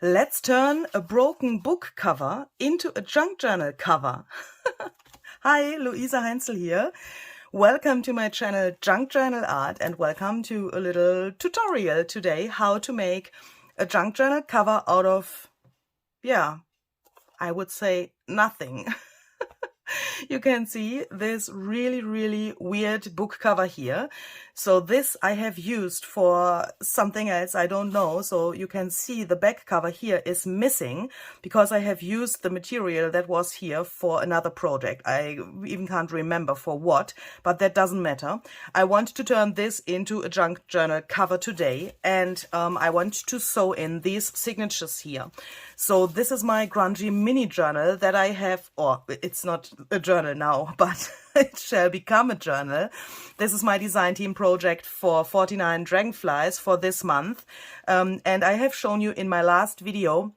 Let's turn a broken book cover into a junk journal cover. Hi, Luisa Heinzel here. Welcome to my channel Junk Journal Art and welcome to a little tutorial today how to make a junk journal cover out of, yeah, I would say nothing. You can see this really weird book cover here. So this I have used for something else, I don't know. So you can see the back cover here is missing because I have used the material that was here for another project. I even can't remember for what, but that doesn't matter. I want to turn this into a junk journal cover today, and I want to sew in these signatures here. So this is my grungy mini journal that I have, or it's not a journal now, but it shall become a journal. This is my design team project for 49 dragonflies for this month. And I have shown you in my last video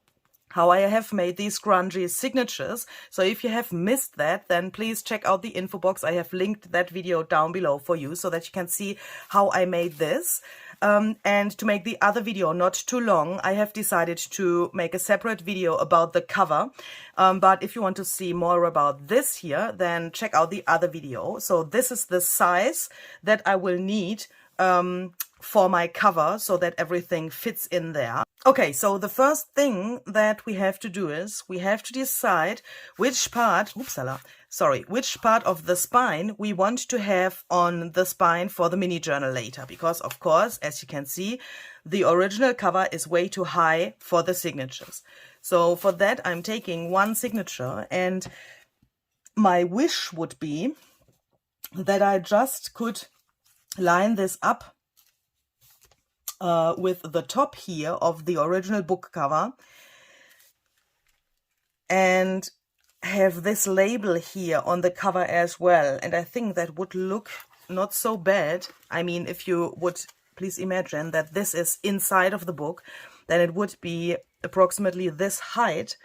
how I have made these grungy signatures. So if you have missed that, then please check out the info box. I have linked that video down below for you so that you can see how I made this. And to make the other video not too long, I have decided to make a separate video about the cover. But if you want to see more about this here, then check out the other video. So this is the size that I will need for my cover so that everything fits in there. Okay, so the first thing that we have to do is we have to decide which part, which part of the spine we want to have on the spine for the mini journal later. Because of course, as you can see, the original cover is way too high for the signatures. So for that, I'm taking one signature, and my wish would be that I just could line this up with the top here of the original book cover and have this label here on the cover as well. And I think that would look not so bad. I mean, if you would please imagine that this is inside of the book, then it would be approximately this height,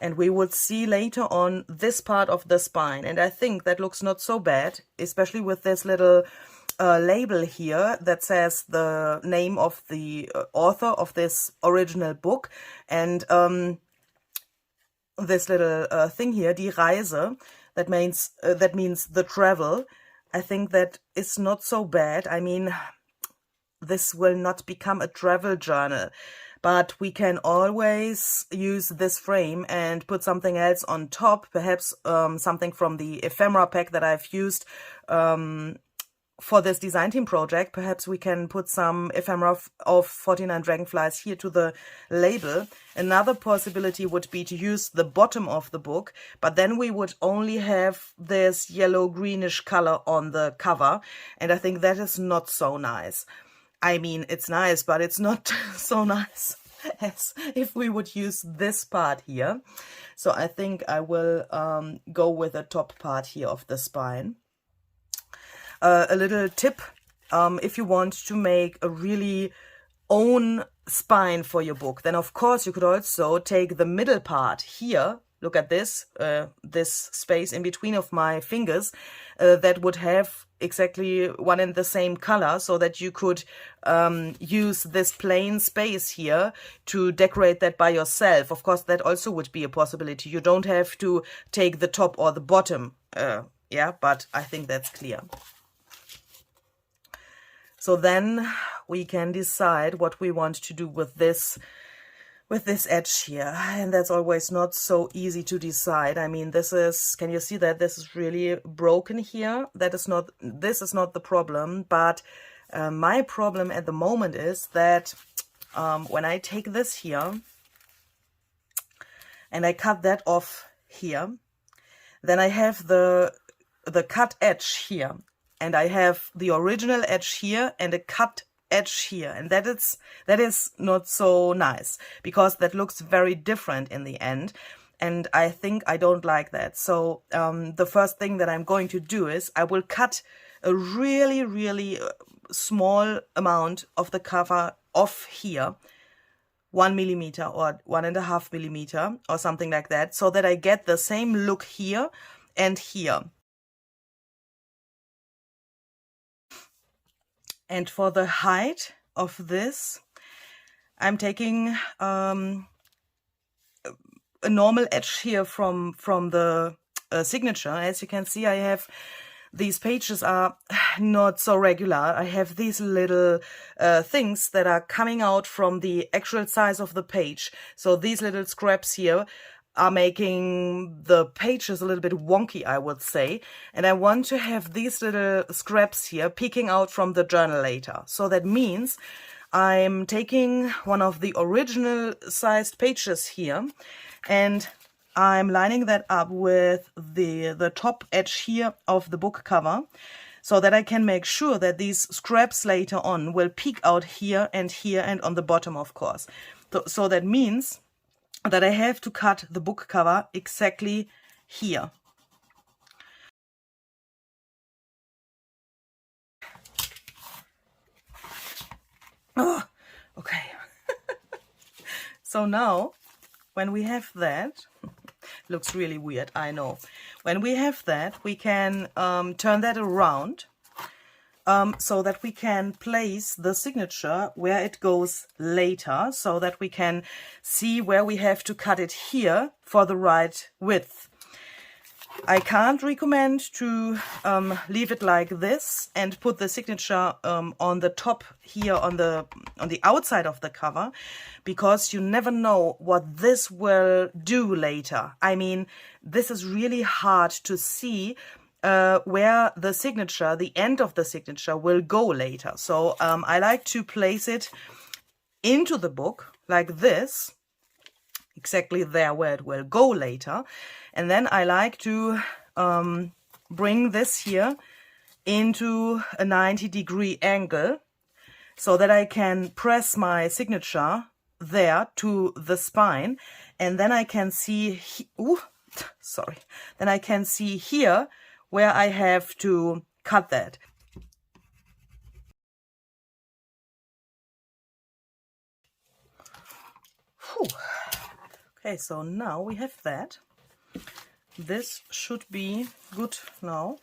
and we would see later on this part of the spine. And I think that looks not so bad, especially with this little label here that says the name of the author of this original book, and this little thing here, die Reise, that means the travel. I think that is not so bad. I mean, this will not become a travel journal, but we can always use this frame and put something else on top, perhaps something from the ephemera pack that I've used for this design team project. Perhaps we can put some ephemera of 49 dragonflies here to the label. Another possibility would be to use the bottom of the book, but then we would only have this yellow greenish color on the cover, and I think that is not so nice. I mean, it's nice, but it's not so nice as if we would use this part here. So I think I will go with the top part here of the spine. A little tip, if you want to make a really own spine for your book, then of course you could also take the middle part here. Look at this, this space in between of my fingers, that would have exactly one and the same color, so that you could use this plain space here to decorate that by yourself. Of course, that also would be a possibility. You don't have to take the top or the bottom, yeah, but I think that's clear. So then we can decide what we want to do with this edge here, and that's always not so easy to decide. I mean, this is, can you see that this is really broken here? This is not the problem, but my problem at the moment is that when I take this here and I cut that off here, then I have the cut edge here, and I have the original edge here and a cut edge here, and that is not so nice, because that looks very different in the end, and I think I don't like that. So the first thing that I'm going to do is I will cut a really small amount of the cover off here, 1 millimeter or 1.5 millimeter or something like that, so that I get the same look here and here. And for the height of this, I'm taking a normal edge here from the signature. As you can see, I have these pages are not so regular. I have these little things that are coming out from the actual size of the page. So these little scraps here are making the pages a little bit wonky, I would say. And I want to have these little scraps here peeking out from the journal later. So that means I'm taking one of the original sized pages here and I'm lining that up with the top edge here of the book cover so that I can make sure that these scraps later on will peek out here and on the bottom, of course. So that means that I have to cut the book cover exactly here. Oh, okay. So now, when we have that, looks really weird, I know. When we have that, we can turn that around so that we can place the signature where it goes later, so that we can see where we have to cut it here for the right width. I can't recommend to leave it like this and put the signature on the top here on the outside of the cover, because you never know what this will do later. I mean, this is really hard to see where the signature, the end of the signature, will go later. So I like to place it into the book like this, exactly there where it will go later. And then I like to bring this here into a 90-degree angle so that I can press my signature there to the spine, and then I can see, then I can see here where I have to cut that. Whew. Okay, so now we have that. This should be good now.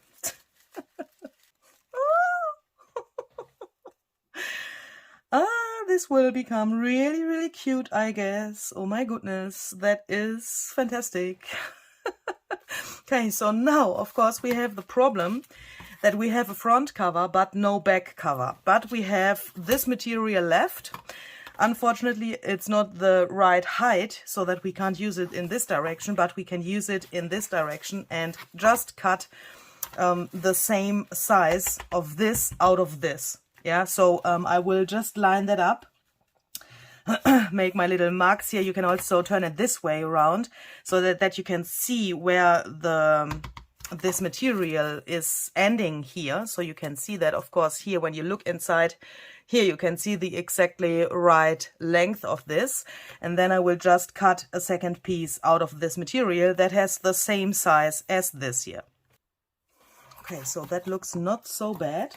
This will become really, really cute, I guess. Oh my goodness, that is fantastic. Okay, so now, of course, we have the problem that we have a front cover but no back cover. But we have this material left. Unfortunately, it's not the right height, so that we can't use it in this direction, but we can use it in this direction and just cut the same size of this out of this. Yeah, so I will just line that up, make my little marks here. You can also turn it this way around so that you can see where this material is ending here. So you can see that, of course, here when you look inside, here you can see the exactly right length of this. And then I will just cut a second piece out of this material that has the same size as this here. Okay, so that looks not so bad.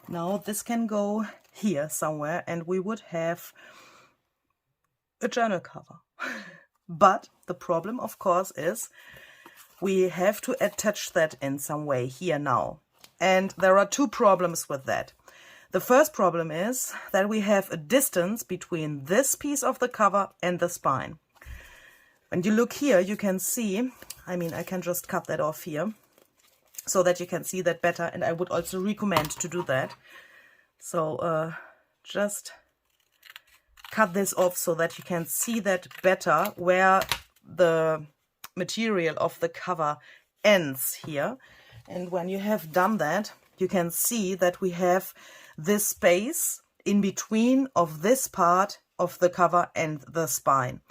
Now this can go here somewhere and we would have a journal cover. But the problem, of course, is we have to attach that in some way here now. And there are two problems with that. The first problem is that we have a distance between this piece of the cover and the spine. When you look here, you can see, I mean, I can just cut that off here so that you can see that better. And I would also recommend to do that. So just cut this off so that you can see that better where the material of the cover ends here. And when you have done that, you can see that we have this space in between of this part of the cover and the spine.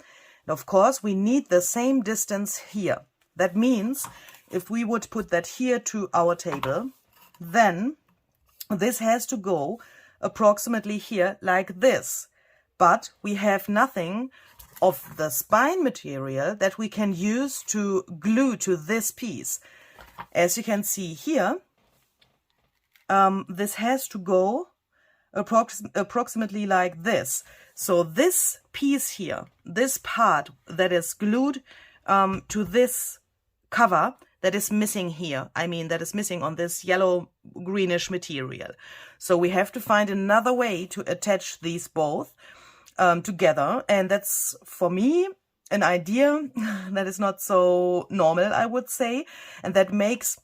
And of course, we need the same distance here. That means if we would put that here to our table, then this has to go approximately here like this. But we have nothing of the spine material that we can use to glue to this piece. As you can see here, this has to go approximately like this. So this piece here, this part that is glued to this cover, that is missing here. I mean, that is missing on this yellow greenish material. So we have to find another way to attach these both together. And that's, for me, an idea that is not so normal, I would say, and that makes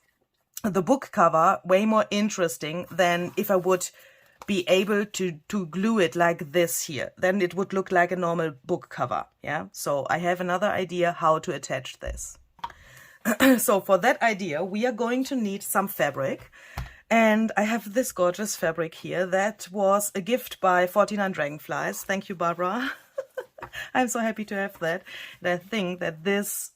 the book cover way more interesting than if I would be able to glue it like this here. Then it would look like a normal book cover. Yeah, so I have another idea how to attach this. So for that idea, we are going to need some fabric. And I have this gorgeous fabric here that was a gift by 49 Dragonflies. Thank you, Barbara. I'm so happy to have that. And I think that this,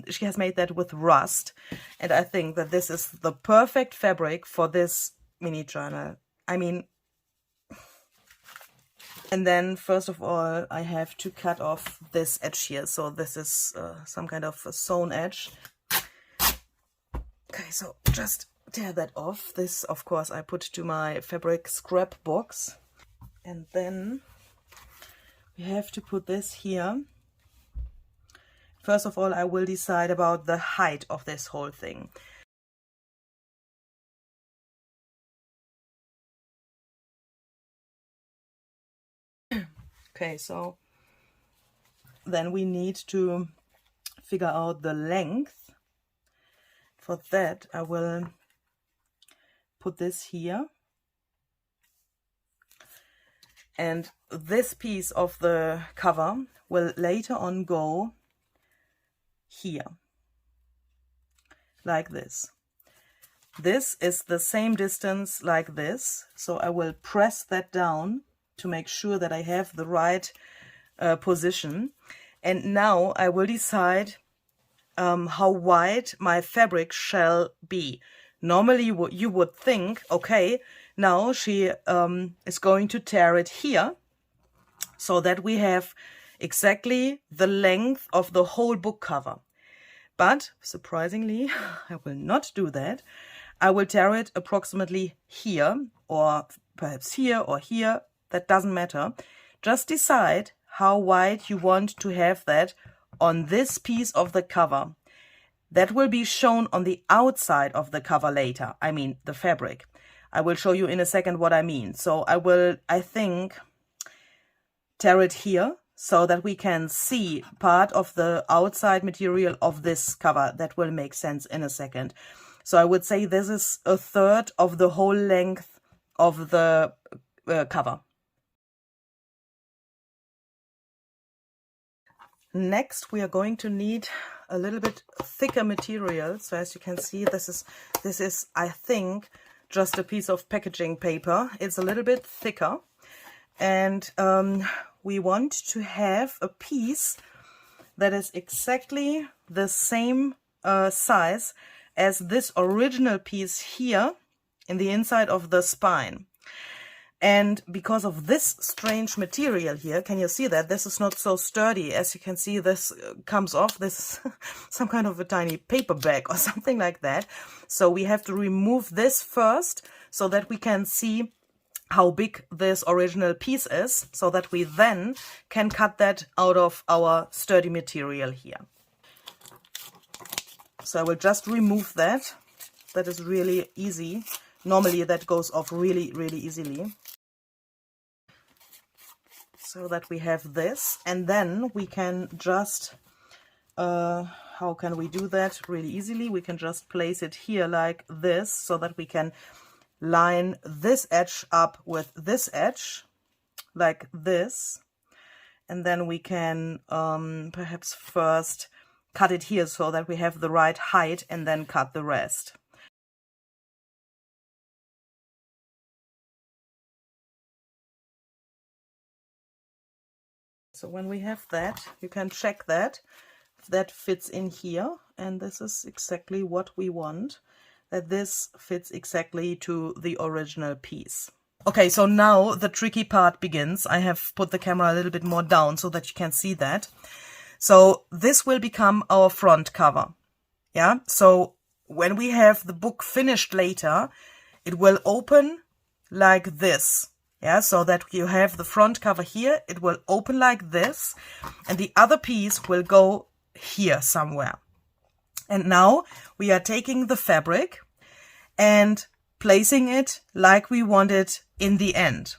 she has made that with rust. And I think that this is the perfect fabric for this mini journal. I mean, and then first of all, I have to cut off this edge here. So this is some kind of a sewn edge. Okay, so just tear that off. This, of course, I put to my fabric scrap box. And then we have to put this here. First of all, I will decide about the height of this whole thing. Okay, so then we need to figure out the length. For that, I will put this here. And this piece of the cover will later on go here, like this. This is the same distance like this, so I will press that down to make sure that I have the right position. And now I will decide how wide my fabric shall be. Normally you would think, okay, now she is going to tear it here so that we have exactly the length of the whole book cover. But surprisingly, I will not do that. I will tear it approximately here, or perhaps here or here. That doesn't matter. Just decide how wide you want to have that on this piece of the cover. That will be shown on the outside of the cover later. I mean, the fabric. I will show you in a second what I mean. So I will, I think, tear it here so that we can see part of the outside material of this cover. That will make sense in a second. So I would say this is a third of the whole length of the cover. Next, we are going to need a little bit thicker material. So as you can see, this is I think just a piece of packaging paper. It's a little bit thicker, and we want to have a piece that is exactly the same size as this original piece here in the inside of the spine. And because of this strange material here, can you see that this is not so sturdy? As you can see, this comes off. This is some kind of a tiny paper bag or something like that. So we have to remove this first so that we can see how big this original piece is, so that we then can cut that out of our sturdy material here. So I will just remove that. That is really easy. Normally that goes off really, really easily. So that we have this, and then we can just, how can we do that really easily? We can just place it here like this, so that we can line this edge up with this edge, like this. And then we can perhaps first cut it here so that we have the right height, and then cut the rest. So when we have that, you can check that if that fits in here, and this is exactly what we want, that this fits exactly to the original piece. Okay, so now the tricky part begins. I have put the camera a little bit more down so that you can see that. So this will become our front cover. Yeah, so when we have the book finished later, it will open like this. Yeah, so that you have the front cover here, it will open like this, and the other piece will go here somewhere. And now we are taking the fabric and placing it like we want it in the end.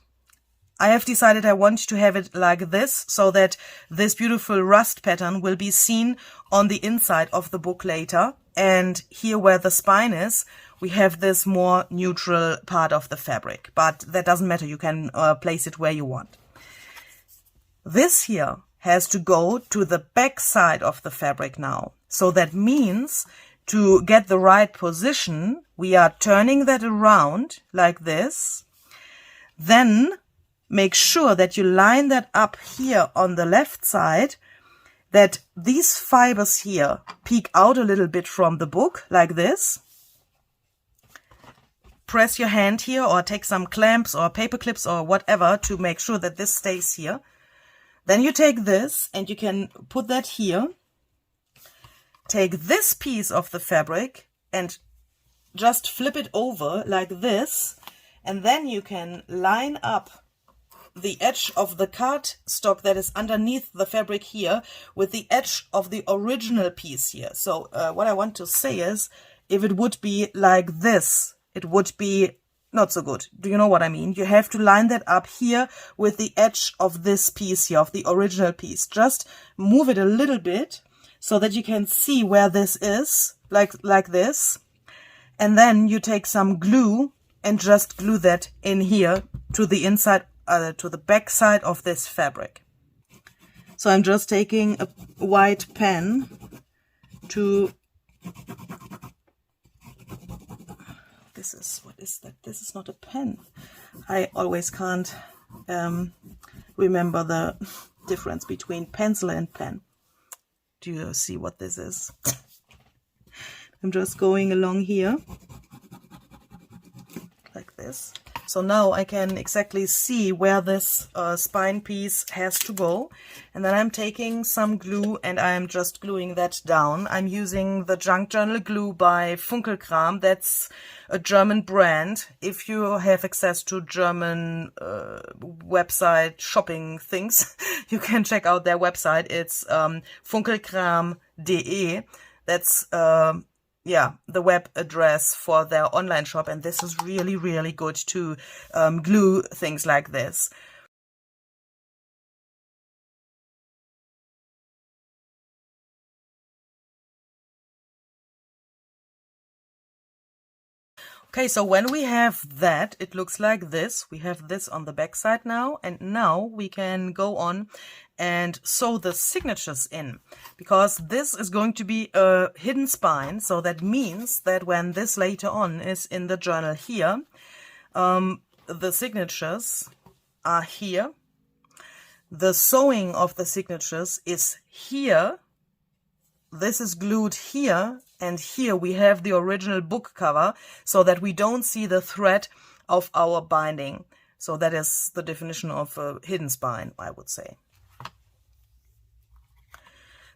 I have decided I want to have it like this, so that this beautiful rust pattern will be seen on the inside of the book later. And here where the spine is, we have this more neutral part of the fabric. But that doesn't matter, you can place it where you want. This here has to go to the back side of the fabric now. So that means to get the right position, we are turning that around like this. Then make sure that you line that up here on the left side, that these fibers here peek out a little bit from the book like this. Press your hand here or take some clamps or paper clips or whatever to make sure that this stays here. Then you take this and you can put that here. Take this piece of the fabric and just flip it over like this. And then you can line up the edge of the cardstock that is underneath the fabric here with the edge of the original piece here. So what I want to say is, if it would be like this, it would be not so good. Do you know what I mean? You have to line that up here with the edge of this piece here, of the original piece. Just move it a little bit so that you can see where this is, like this. And then you take some glue and just glue that in here to the inside, to the back side of this fabric. So I'm just taking a white pen to, what is that? This is not a pen. I always can't remember the difference between pencil and pen. Do you see what this is? I'm just going along here like this. So now I can exactly see where this spine piece has to go. And then I'm taking some glue and I'm just gluing that down. I'm using the Junk Journal glue by Funkelkram. That's a German brand. If you have access to German website shopping things, you can check out their website. It's funkelkram.de. That's yeah, the web address for their online shop, and this is really, really good to glue things like this. Okay, so when we have that, it looks like this. We have this on the back side now, and now we can go on and sew the signatures in, because this is going to be a hidden spine. So that means that when this later on is in the journal here, the signatures are here. The sewing of the signatures is here. This is glued here, and here we have the original book cover, so that we don't see the thread of our binding. So that is the definition of a hidden spine, I would say.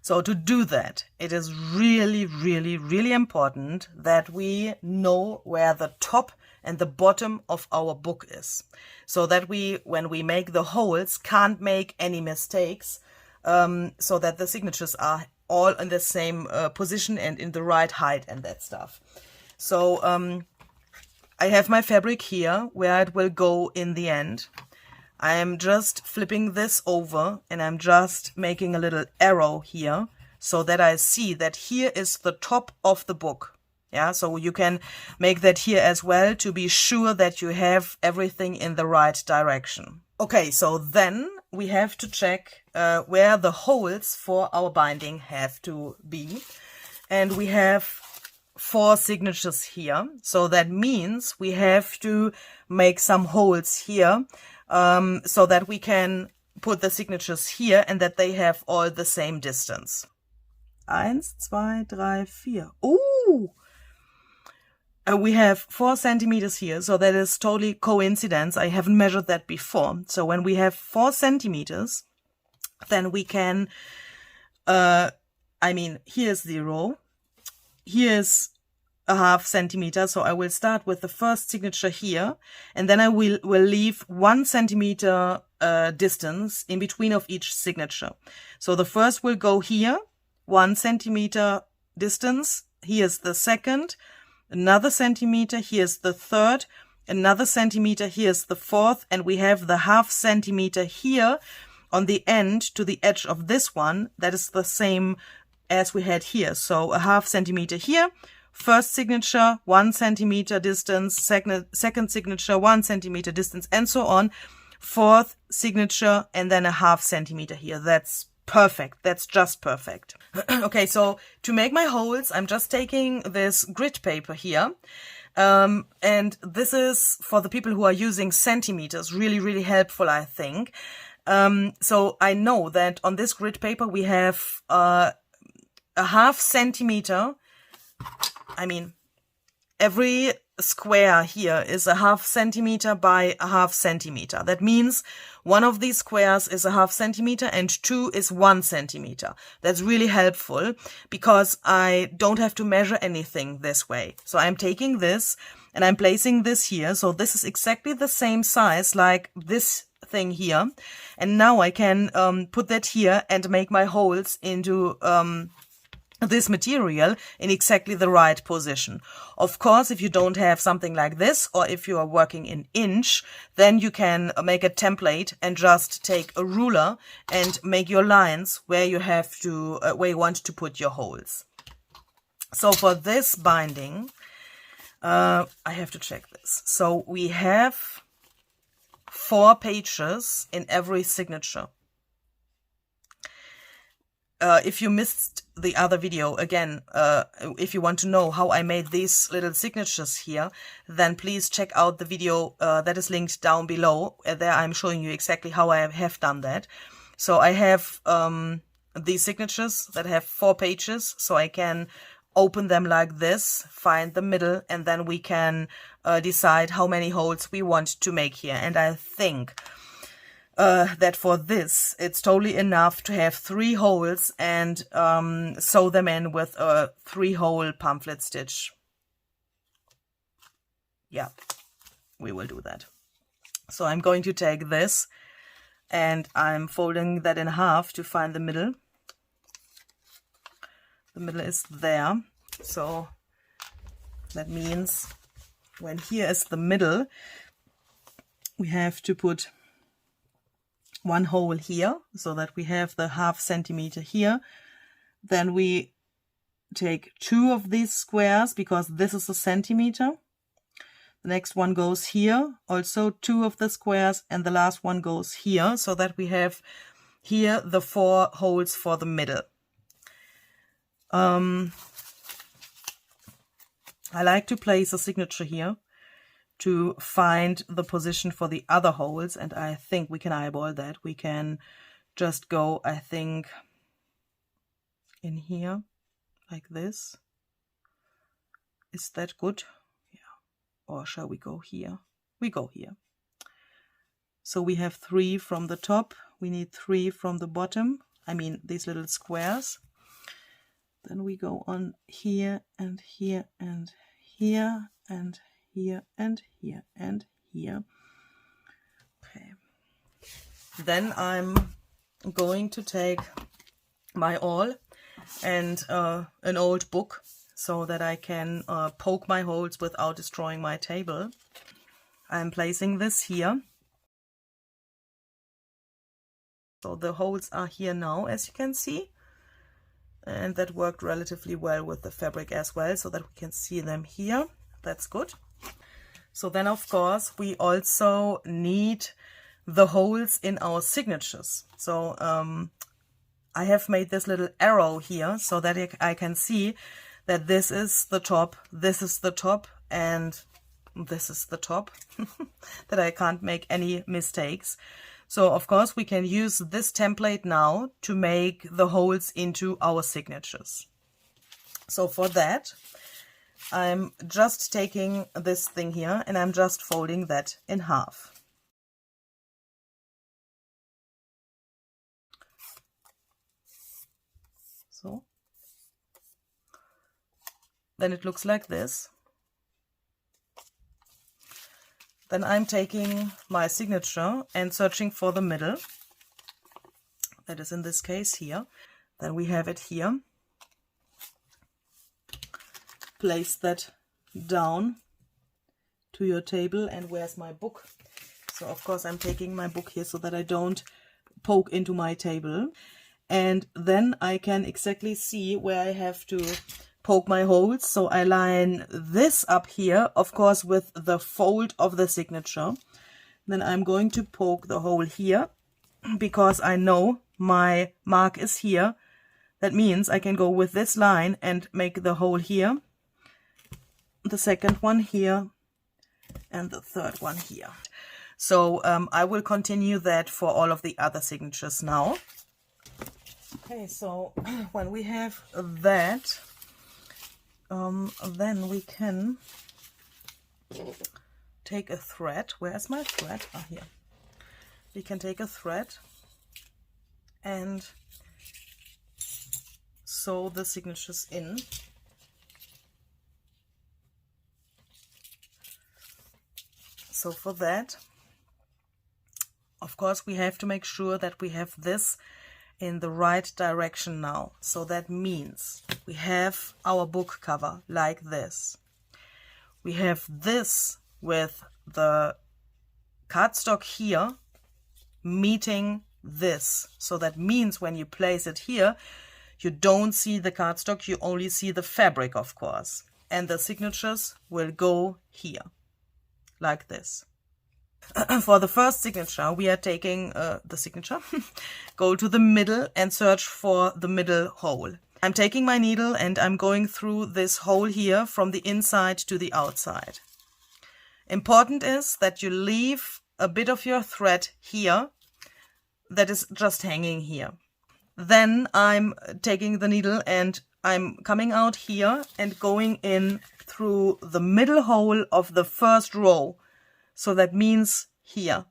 So to do that, it is really, really, really important that we know where the top and the bottom of our book is, so that we, when we make the holes, can't make any mistakes, so that the signatures are all in the same position and in the right height and that stuff. So I have my fabric here where it will go in the end. I am just flipping this over and I'm just making a little arrow here so that I see that here is the top of the book. Yeah, so you can make that here as well to be sure that you have everything in the right direction. Okay, so then we have to check where the holes for our binding have to be. And we have 4 signatures here. So that means we have to make some holes here so that we can put the signatures here and that they have all the same distance. 1, 2, 3, 4. Ooh! We have 4 centimeters here, so that is totally coincidence. I haven't measured that before. So when we have 4 centimeters, then we can, here's 0, here's a ½ centimeter. So I will start with the first signature here, and then I will leave 1 centimeter distance in between of each signature. So the first will go here, 1 centimeter distance. Here's the second. Another centimeter, here's the third, another centimeter, here's the fourth, and we have the ½ centimeter here on the end to the edge of this one. That is the same as we had here. So a ½ centimeter here, first signature, 1 centimeter distance, second signature, 1 centimeter distance, and so on. Fourth signature, and then a ½ centimeter here. That's perfect. That's just perfect. Okay, so to make my holes, I'm just taking this grid paper here. And this is for the people who are using centimeters, really, really helpful, I think. So I know that on this grid paper we have a ½ centimeter. I mean, every square here is a ½ centimeter by a ½ centimeter. That means one of these squares is a ½ centimeter and 2 is 1 centimeter. That's really helpful because I don't have to measure anything this way. So I'm taking this and I'm placing this here. So this is exactly the same size like this thing here. And now I can put that here and make my holes into this material in exactly the right position. Of course, if you don't have something like this, or if you are working in inch, then you can make a template and just take a ruler and make your lines where you have to, where you want to put your holes. So for this binding, I have to check this. So we have 4 pages in every signature. If you missed the other video, again, if you want to know how I made these little signatures here, then please check out the video that is linked down below. There I'm showing you exactly how I have done that. So I have these signatures that have 4 pages, so I can open them like this, find the middle, and then we can decide how many holes we want to make here. And I think that for this, it's totally enough to have 3 holes and sew them in with a 3-hole pamphlet stitch. Yeah, we will do that. So I'm going to take this and I'm folding that in half to find the middle. The middle is there. So that means when here is the middle, we have to put 1 hole here, so that we have the ½ centimeter here. Then we take 2 of these squares, because this is a centimeter. The next one goes here, also 2 of the squares, and the last one goes here, so that we have here the 4 holes for the middle. I like to place a signature here to find the position for the other holes, and I think we can eyeball that. We can just go, I think, in here like this. Is that good? Yeah. Or shall we go here? We go here. So we have 3 from the top. We need 3 from the bottom. I mean these little squares. Then we go on here and here and here and here and here and here. Okay. Then I'm going to take my awl and an old book so that I can poke my holes without destroying my table. I'm placing this here. So the holes are here now, as you can see. And that worked relatively well with the fabric as well, so that we can see them here. That's good. So then, of course, we also need the holes in our signatures. So I have made this little arrow here so that I can see that this is the top, this is the top, and this is the top, that I can't make any mistakes. So, of course, we can use this template now to make the holes into our signatures. So for that, I'm just taking this thing here and I'm just folding that in half. So then it looks like this. Then I'm taking my signature and searching for the middle. That is in this case here. Then we have it here. Place that down to your table. And where's my book? So of course I'm taking my book here so that I don't poke into my table. And then I can exactly see where I have to poke my holes. So I line this up here, of course, with the fold of the signature. Then I'm going to poke the hole here because I know my mark is here. That means I can go with this line and make the hole here, the second one here, and the third one here. So I will continue that for all of the other signatures now. Okay, so when we have that, then we can take a thread. Where's my thread? Ah, here. We can take a thread and sew the signatures in. So for that, of course, we have to make sure that we have this in the right direction now. So that means we have our book cover like this. We have this with the cardstock here meeting this. So that means when you place it here, you don't see the cardstock, you only see the fabric, of course. And the signatures will go here, like this. For the first signature, we are taking the signature, go to the middle and search for the middle hole. I'm taking my needle and I'm going through this hole here from the inside to the outside. Important is that you leave a bit of your thread here that is just hanging here. Then I'm taking the needle and I'm coming out here and going in through the middle hole of the first row. So that means here.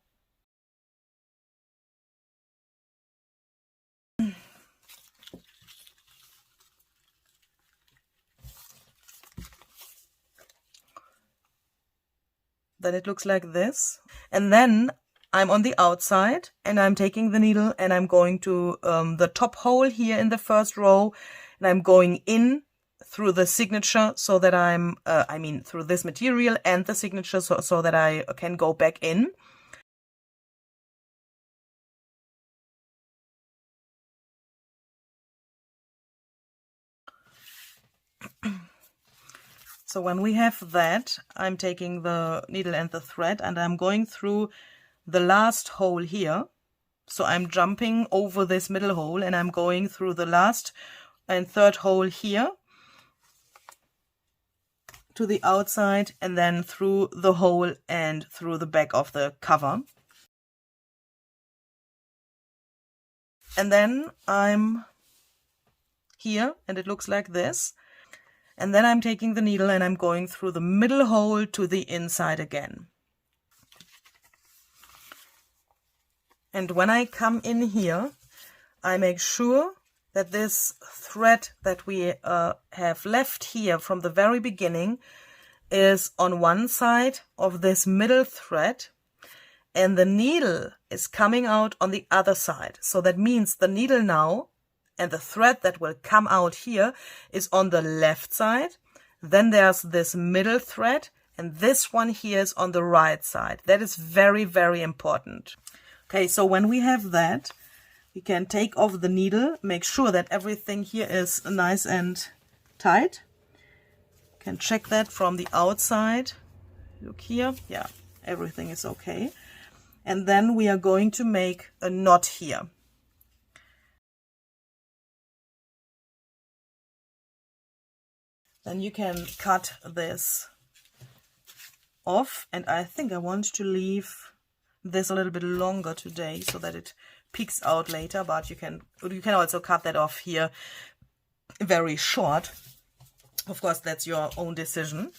Then it looks like this. And then I'm on the outside and I'm taking the needle and I'm going to the top hole here in the first row. And I'm going in through the signature so that I'm, through this material and the signature so that I can go back in. So when we have that, I'm taking the needle and the thread and I'm going through the last hole here. So I'm jumping over this middle hole and I'm going through the last and third hole here to the outside and then through the hole and through the back of the cover. And then I'm here and it looks like this. And then I'm taking the needle and I'm going through the middle hole to the inside again. And when I come in here, I make sure that this thread that we have left here from the very beginning is on one side of this middle thread and the needle is coming out on the other side. So that means the needle now and the thread that will come out here is on the left side. Then there's this middle thread and this one here is on the right side. That is very, very important. Okay, so when we have that, we can take off the needle, make sure that everything here is nice and tight. You can check that from the outside. Look here. Yeah, everything is okay. And then we are going to make a knot here. Then you can cut this off. And I think I want to leave this a little bit longer today so that it peeks out later, but you can also cut that off here very short. Of course, that's your own decision.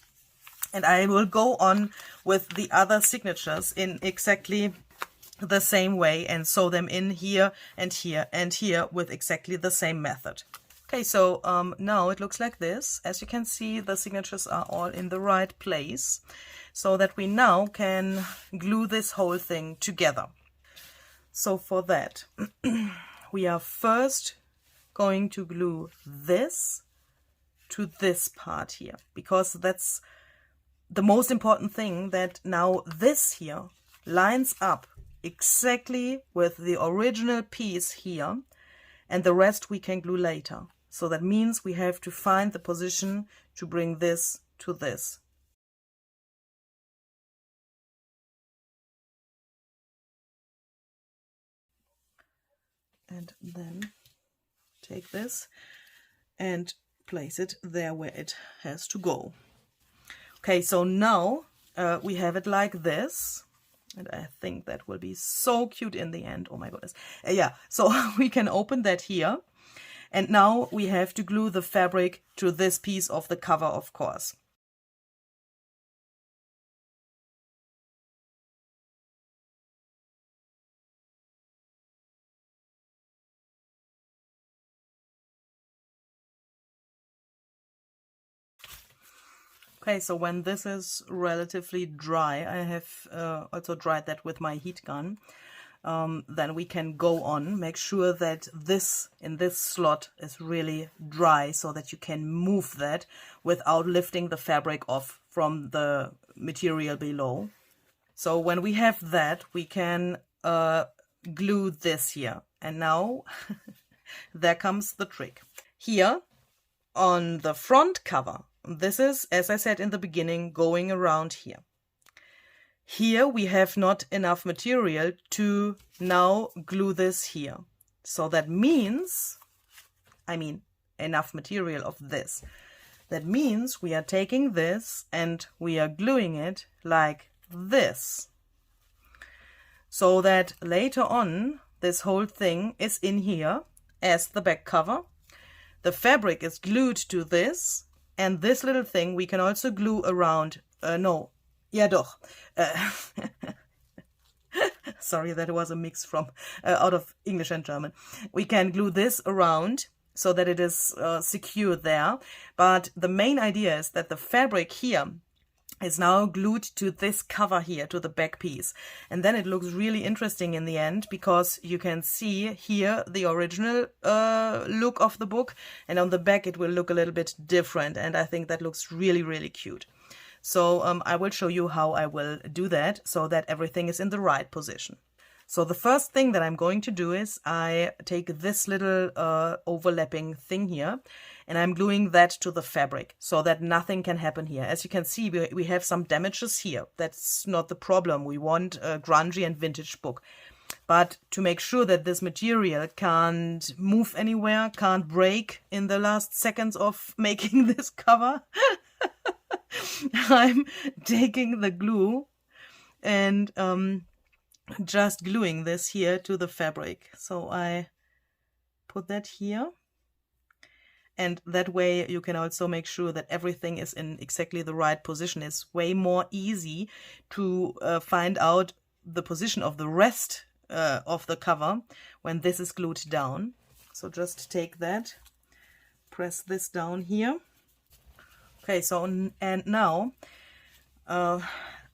And I will go on with the other signatures in exactly the same way and sew them in here and here and here with exactly the same method. Okay, so now it looks like this. As you can see, the signatures are all in the right place so that we now can glue this whole thing together. So for that, we are first going to glue this to this part here, because that's the most important thing that now this here lines up exactly with the original piece here, and the rest we can glue later. So that means we have to find the position to bring this to this. And then take this and place it there where it has to go. Okay, so now we have it like this. And I think that will be so cute in the end. Oh my goodness. Yeah, so we can open that here. And now we have to glue the fabric to this piece of the cover, of course. Okay, so when this is relatively dry, I have also dried that with my heat gun. Then we can go on, make sure that this in this slot is really dry so that you can move that without lifting the fabric off from the material below. So when we have that, we can glue this here. And now there comes the trick. Here on the front cover, this is, as I said in the beginning, going around here. Here we have not enough material to now glue this here. So that means, enough material of this. That means we are taking this and we are gluing it like this. So that later on, this whole thing is in here as the back cover. The fabric is glued to this, and this little thing we can also glue around, sorry, that was a mix from out of English and German. We can glue this around so that it is secure there. But the main idea is that the fabric here is now glued to this cover here, to the back piece. And then it looks really interesting in the end, because you can see here the original look of the book, and on the back it will look a little bit different. And I think that looks really, really cute. So I will show you how I will do that so that everything is in the right position. So the first thing that I'm going to do is I take this little overlapping thing here, and I'm gluing that to the fabric so that nothing can happen here. As you can see, we have some damages here. That's not the problem. We want a grungy and vintage book. But to make sure that this material can't move anywhere, can't break in the last seconds of making this cover, I'm taking the glue and just gluing this here to the fabric. So I put that here, and that way you can also make sure that everything is in exactly the right position. It's way more easy to find out the position of the rest of the cover when this is glued down. So just take that, press this down here. Okay, so and now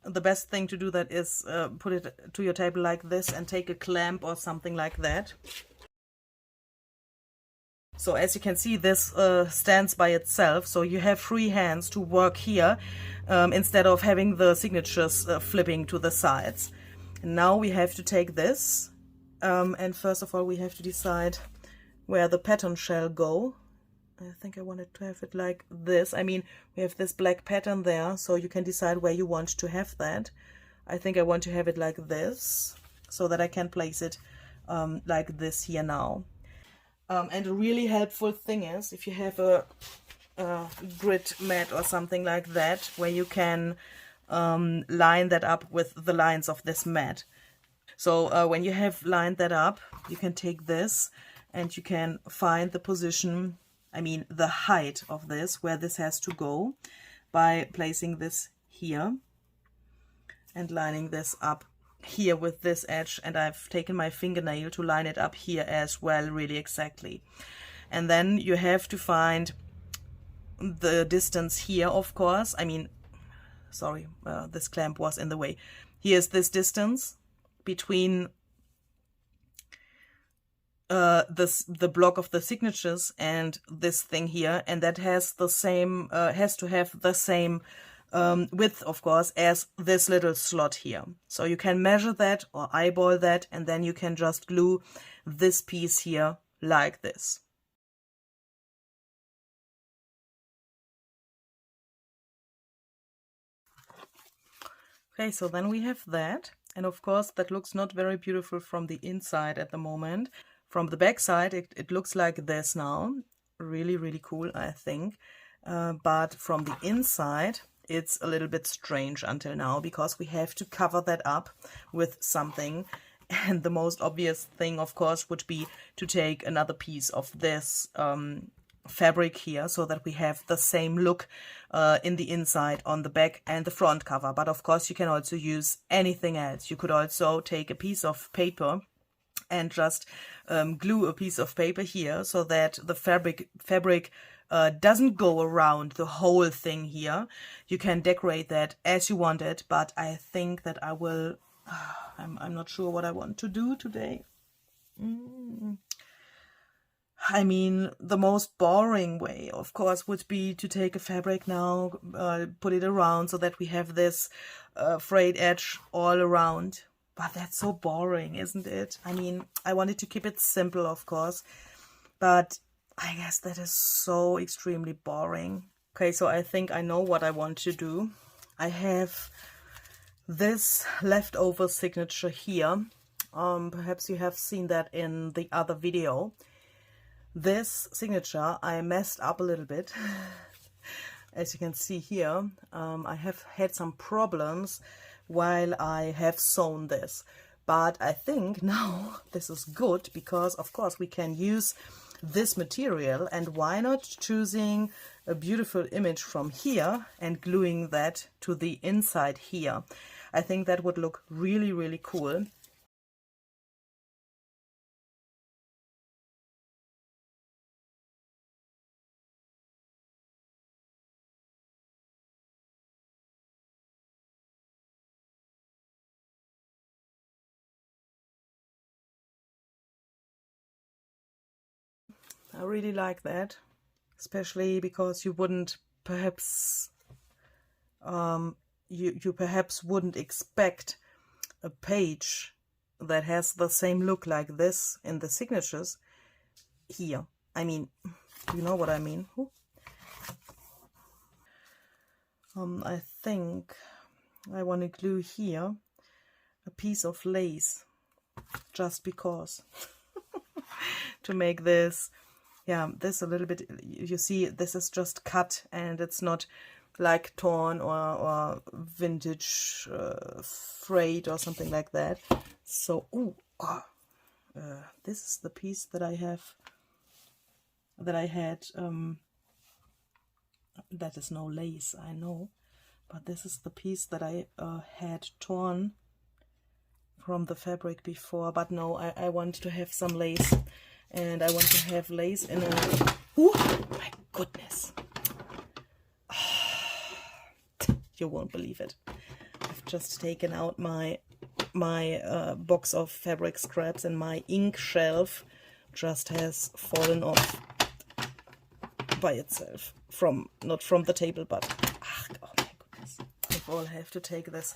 the best thing to do that is put it to your table like this and take a clamp or something like that. So as you can see, this stands by itself, so you have free hands to work here instead of having the signatures flipping to the sides. And now we have to take this and first of all we have to decide where the pattern shall go. I think I wanted to have it like this. I mean, we have this black pattern there, so you can decide where you want to have that. I think I want to have it like this, so that I can place it like this here now. And a really helpful thing is if you have a grid mat or something like that, where you can line that up with the lines of this mat. So when you have lined that up, you can take this and you can find the position, the height of this, where this has to go, by placing this here and lining this up here with this edge. And I've taken my fingernail to line it up here as well, really exactly. And then you have to find the distance here, of course. Sorry, this clamp was in the way. Here's this distance between the block of the signatures and this thing here, and that has the same has to have the same width, of course, as this little slot here. So you can measure that or eyeball that, and then you can just glue this piece here like this. Okay, so then we have that. And of course, that looks not very beautiful from the inside at the moment. From the back side, it looks like this now. Really, really cool, I think. But from the inside, it's a little bit strange until now, because we have to cover that up with something. And the most obvious thing, of course, would be to take another piece of this fabric here, so that we have the same look in the inside on the back and the front cover. But of course, you can also use anything else. You could also take a piece of paper and just glue a piece of paper here, so that the fabric doesn't go around the whole thing here. You can decorate that as you want it, but I think that I will I'm not sure what I want to do today. I mean, the most boring way, of course, would be to take a fabric now, put it around so that we have this frayed edge all around. But that's so boring, isn't it? I mean, I wanted to keep it simple, of course, but I guess that is so extremely boring. Okay, so I think I know what I want to do. I have this leftover signature here. Perhaps you have seen that in the other video. This signature I messed up a little bit. As you can see here, I have had some problems while I have sewn this. But I think now this is good, because of course we can use this material, and why not choosing a beautiful image from here and gluing that to the inside here. I think that would look really, really cool. I really like that, especially because you wouldn't perhaps you perhaps wouldn't expect a page that has the same look like this in the signatures here. I mean, you know what I mean. I think I want to glue here a piece of lace, just because, to make this, yeah, this a little bit, you see, this is just cut, and it's not like torn or vintage frayed or something like that. So, this is the piece that I have, that I had, that is no lace, I know, but this is the piece that I had torn from the fabric before. But no, I want to have some lace, and I want to have lace in a, oh my goodness, you won't believe it. I've just taken out my box of fabric scraps, and my ink shelf just has fallen off by itself, from, not from the table, but oh my goodness, I will have to take this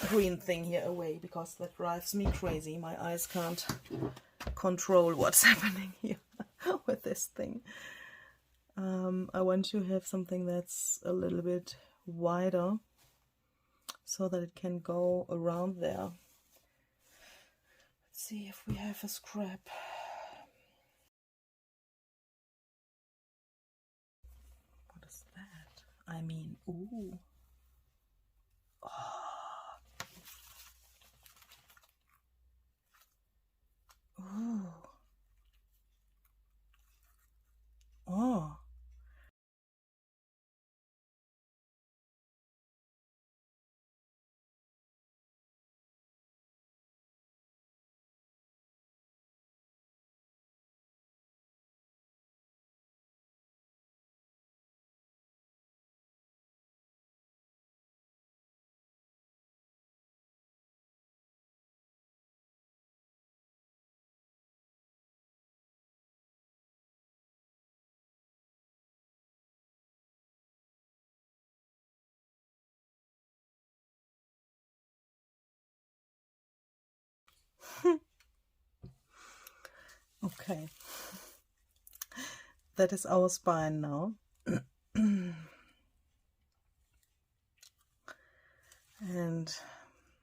green thing here away, because that drives me crazy. My eyes can't control what's happening here with this thing. I want to have something that's a little bit wider, so that it can go around there. Let's see if we have a scrap. What is that? I mean, ooh. Oh. Ooh. Oh. Okay, that is our spine now. And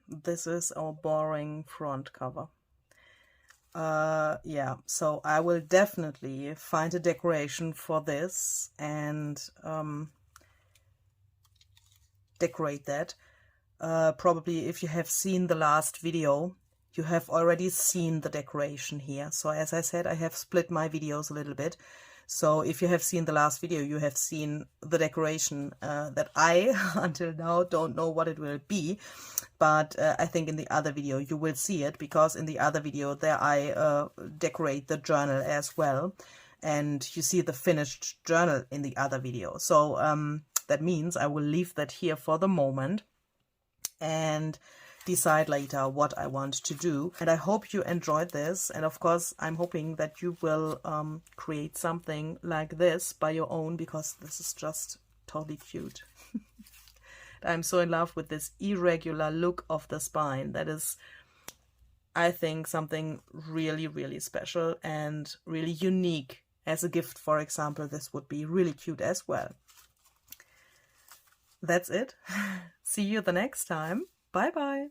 this is our boring front cover. Yeah, so I will definitely find a decoration for this and decorate that. Probably if you have seen the last video, you have already seen the decoration here. So as I said, I have split my videos a little bit. So if you have seen the last video, you have seen the decoration that I, until now, don't know what it will be. But I think in the other video you will see it, because in the other video there I decorate the journal as well. And you see the finished journal in the other video. So that means I will leave that here for the moment and decide later what I want to do. And I hope you enjoyed this, and of course I'm hoping that you will create something like this by your own, because this is just totally cute. I'm so in love with this irregular look of the spine. That is, I think, something really, really special and really unique. As a gift, for example, this would be really cute as well. That's it. See you the next time. Bye bye.